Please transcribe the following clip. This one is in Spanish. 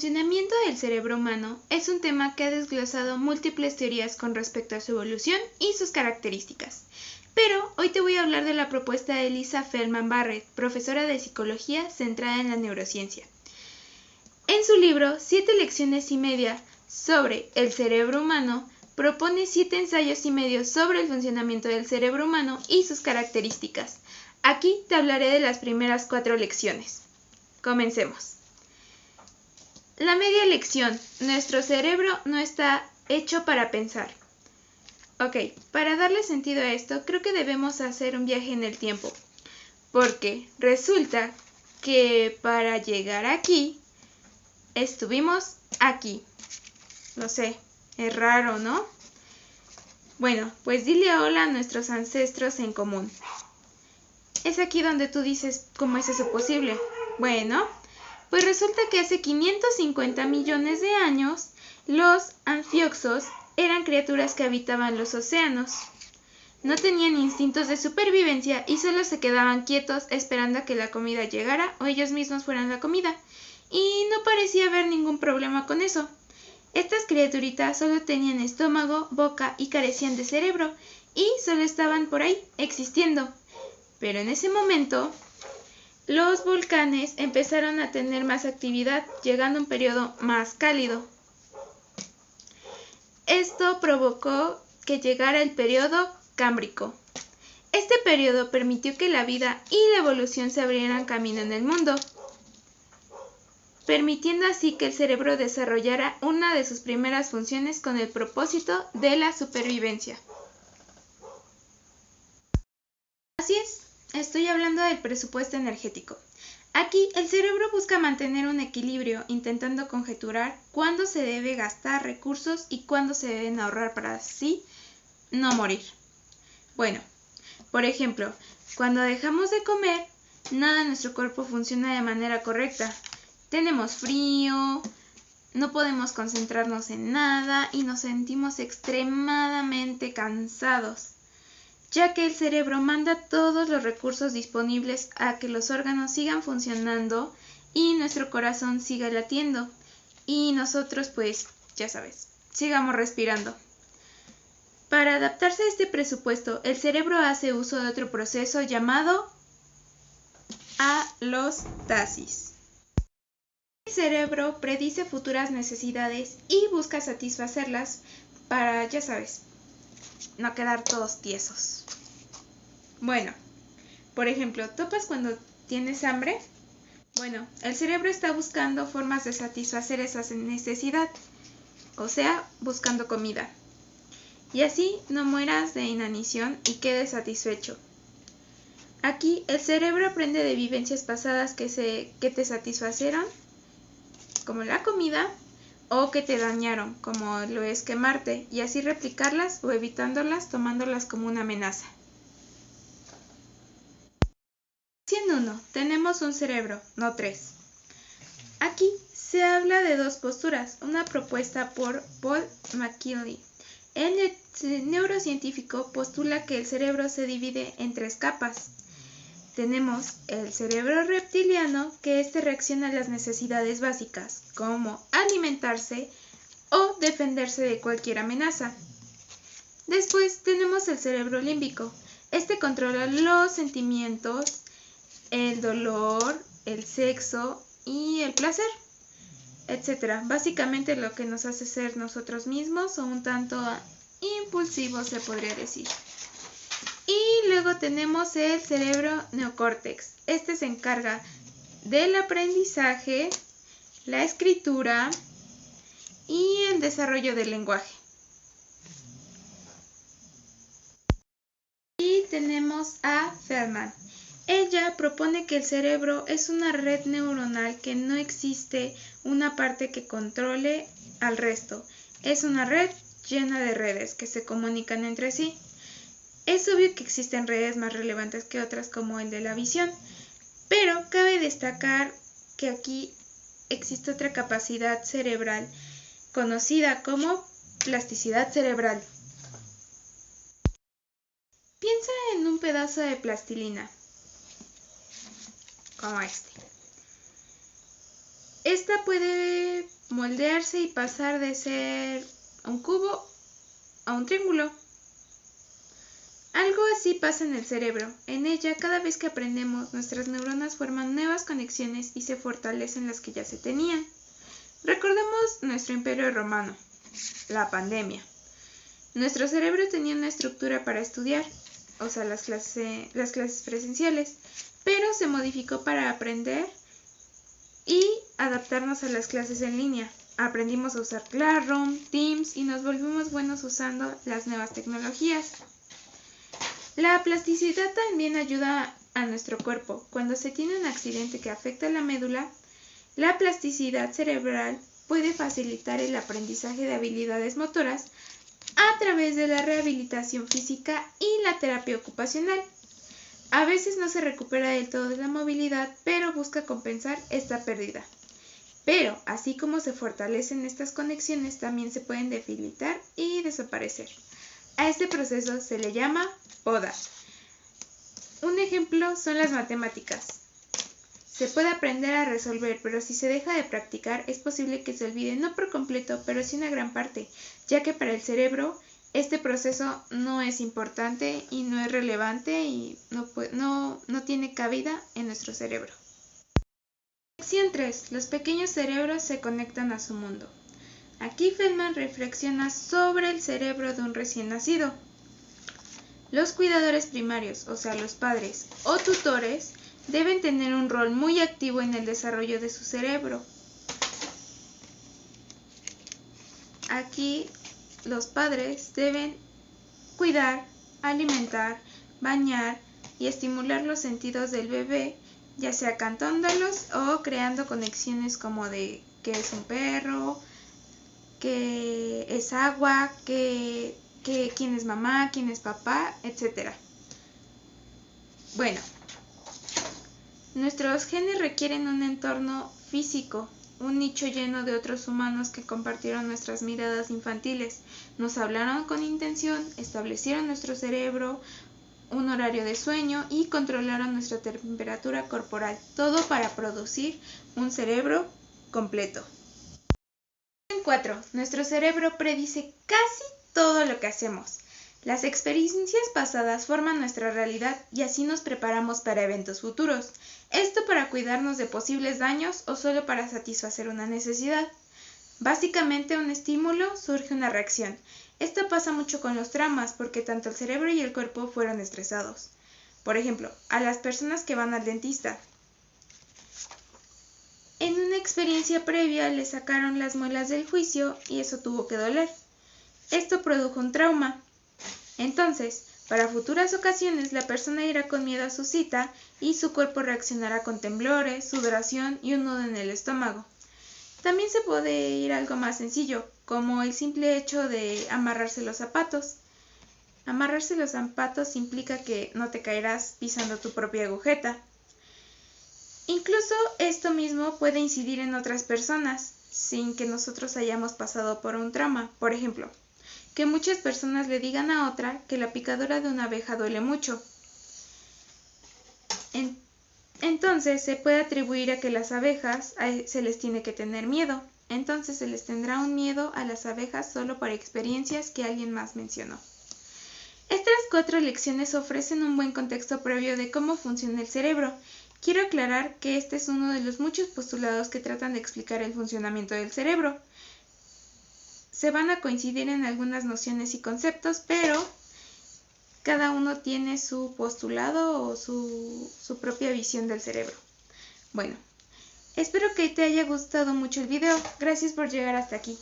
El funcionamiento del cerebro humano es un tema que ha desglosado múltiples teorías con respecto a su evolución y sus características. Pero hoy te voy a hablar de la propuesta de Lisa Feldman Barrett, profesora de psicología centrada en la neurociencia. En su libro 7 lecciones y media sobre el cerebro humano, propone 7 ensayos y medio sobre el funcionamiento del cerebro humano y sus características. Aquí te hablaré de las primeras 4 lecciones. Comencemos. La media lección. Nuestro cerebro no está hecho para pensar. Ok, para darle sentido a esto, creo que debemos hacer un viaje en el tiempo. Porque resulta que para llegar aquí, estuvimos aquí. Lo sé, es raro, ¿no? Bueno, pues dile hola a nuestros ancestros en común. Es aquí donde tú dices, ¿cómo es eso posible? Bueno, pues resulta que hace 550 millones de años, los anfioxos eran criaturas que habitaban los océanos. No tenían instintos de supervivencia y solo se quedaban quietos esperando a que la comida llegara o ellos mismos fueran la comida. Y no parecía haber ningún problema con eso. Estas criaturitas solo tenían estómago, boca y carecían de cerebro y solo estaban por ahí, existiendo. Pero en ese momento, los volcanes empezaron a tener más actividad, llegando a un periodo más cálido. Esto provocó que llegara el periodo cámbrico. Este periodo permitió que la vida y la evolución se abrieran camino en el mundo, permitiendo así que el cerebro desarrollara una de sus primeras funciones con el propósito de la supervivencia. Así es, estoy hablando del presupuesto energético. Aquí el cerebro busca mantener un equilibrio, intentando conjeturar cuándo se debe gastar recursos y cuándo se deben ahorrar para así no morir. Bueno, por ejemplo, cuando dejamos de comer, nada en nuestro cuerpo funciona de manera correcta. Tenemos frío, no podemos concentrarnos en nada y nos sentimos extremadamente cansados, ya que el cerebro manda todos los recursos disponibles a que los órganos sigan funcionando y nuestro corazón siga latiendo y nosotros, pues, ya sabes, sigamos respirando. Para adaptarse a este presupuesto, el cerebro hace uso de otro proceso llamado alostasis. El cerebro predice futuras necesidades y busca satisfacerlas para, ya sabes, no quedar todos tiesos. Bueno, por ejemplo, ¿topas cuando tienes hambre? Bueno, el cerebro está buscando formas de satisfacer esa necesidad, o sea, buscando comida. Y así no mueras de inanición y quedes satisfecho. Aquí el cerebro aprende de vivencias pasadas que te satisfacieron, como la comida, o que te dañaron, como lo es quemarte, y así replicarlas o evitándolas, tomándolas como una amenaza. Lección 1. Tenemos un cerebro, no 3. Aquí se habla de 2 posturas, una propuesta por Paul MacLeod. El neurocientífico postula que el cerebro se divide en 3 capas. Tenemos el cerebro reptiliano, que reacciona a las necesidades básicas, como alimentarse o defenderse de cualquier amenaza. Después tenemos el cerebro límbico. Controla los sentimientos, el dolor, el sexo y el placer, etc. Básicamente lo que nos hace ser nosotros mismos o un tanto impulsivos, se podría decir. Y luego tenemos el cerebro neocórtex. Se encarga del aprendizaje, la escritura y el desarrollo del lenguaje. Y tenemos a Feldman. Ella propone que el cerebro es una red neuronal, que no existe una parte que controle al resto. Es una red llena de redes que se comunican entre sí. Es obvio que existen redes más relevantes que otras, como el de la visión, pero cabe destacar que aquí existe otra capacidad cerebral conocida como plasticidad cerebral. Piensa en un pedazo de plastilina, como este. Esta puede moldearse y pasar de ser un cubo a un triángulo. Algo así pasa en el cerebro. En ella, cada vez que aprendemos, nuestras neuronas forman nuevas conexiones y se fortalecen las que ya se tenían. Recordemos nuestro imperio romano, la pandemia. Nuestro cerebro tenía una estructura para estudiar, o sea, las clases presenciales, pero se modificó para aprender y adaptarnos a las clases en línea. Aprendimos a usar Classroom, Teams y nos volvimos buenos usando las nuevas tecnologías. La plasticidad también ayuda a nuestro cuerpo. Cuando se tiene un accidente que afecta la médula, la plasticidad cerebral puede facilitar el aprendizaje de habilidades motoras a través de la rehabilitación física y la terapia ocupacional. A veces no se recupera del todo de la movilidad, pero busca compensar esta pérdida. Pero, así como se fortalecen estas conexiones, también se pueden debilitar y desaparecer. A este proceso se le llama poda. Un ejemplo son las matemáticas. Se puede aprender a resolver, pero si se deja de practicar, es posible que se olvide no por completo, pero sí una gran parte, ya que para el cerebro este proceso no es importante y no es relevante y no tiene cabida en nuestro cerebro. Lección 3. Los pequeños cerebros se conectan a su mundo. Aquí Feldman reflexiona sobre el cerebro de un recién nacido. Los cuidadores primarios, o sea, los padres o tutores, deben tener un rol muy activo en el desarrollo de su cerebro. Aquí los padres deben cuidar, alimentar, bañar y estimular los sentidos del bebé, ya sea cantándolos o creando conexiones como de qué es un perro, qué es agua, quién es mamá, quién es papá, etc. Bueno, nuestros genes requieren un entorno físico, un nicho lleno de otros humanos que compartieron nuestras miradas infantiles, nos hablaron con intención, establecieron nuestro cerebro, un horario de sueño y controlaron nuestra temperatura corporal, todo para producir un cerebro completo. 4. Nuestro cerebro predice casi todo lo que hacemos. Las experiencias pasadas forman nuestra realidad y así nos preparamos para eventos futuros. Esto para cuidarnos de posibles daños o solo para satisfacer una necesidad. Básicamente, un estímulo surge una reacción. Esto pasa mucho con los traumas porque tanto el cerebro y el cuerpo fueron estresados. Por ejemplo, a las personas que van al dentista. En una experiencia previa le sacaron las muelas del juicio y eso tuvo que doler. Esto produjo un trauma. Entonces, para futuras ocasiones la persona irá con miedo a su cita y su cuerpo reaccionará con temblores, sudoración y un nudo en el estómago. También se puede ir a algo más sencillo, como el simple hecho de amarrarse los zapatos. Amarrarse los zapatos implica que no te caerás pisando tu propia agujeta. Incluso esto mismo puede incidir en otras personas, sin que nosotros hayamos pasado por un trauma. Por ejemplo, que muchas personas le digan a otra que la picadura de una abeja duele mucho. Entonces se puede atribuir a que las abejas se les tiene que tener miedo. Entonces se les tendrá un miedo a las abejas solo por experiencias que alguien más mencionó. Estas 4 lecciones ofrecen un buen contexto previo de cómo funciona el cerebro. Quiero aclarar que este es uno de los muchos postulados que tratan de explicar el funcionamiento del cerebro. Se van a coincidir en algunas nociones y conceptos, pero cada uno tiene su postulado o su propia visión del cerebro. Bueno, espero que te haya gustado mucho el video. Gracias por llegar hasta aquí.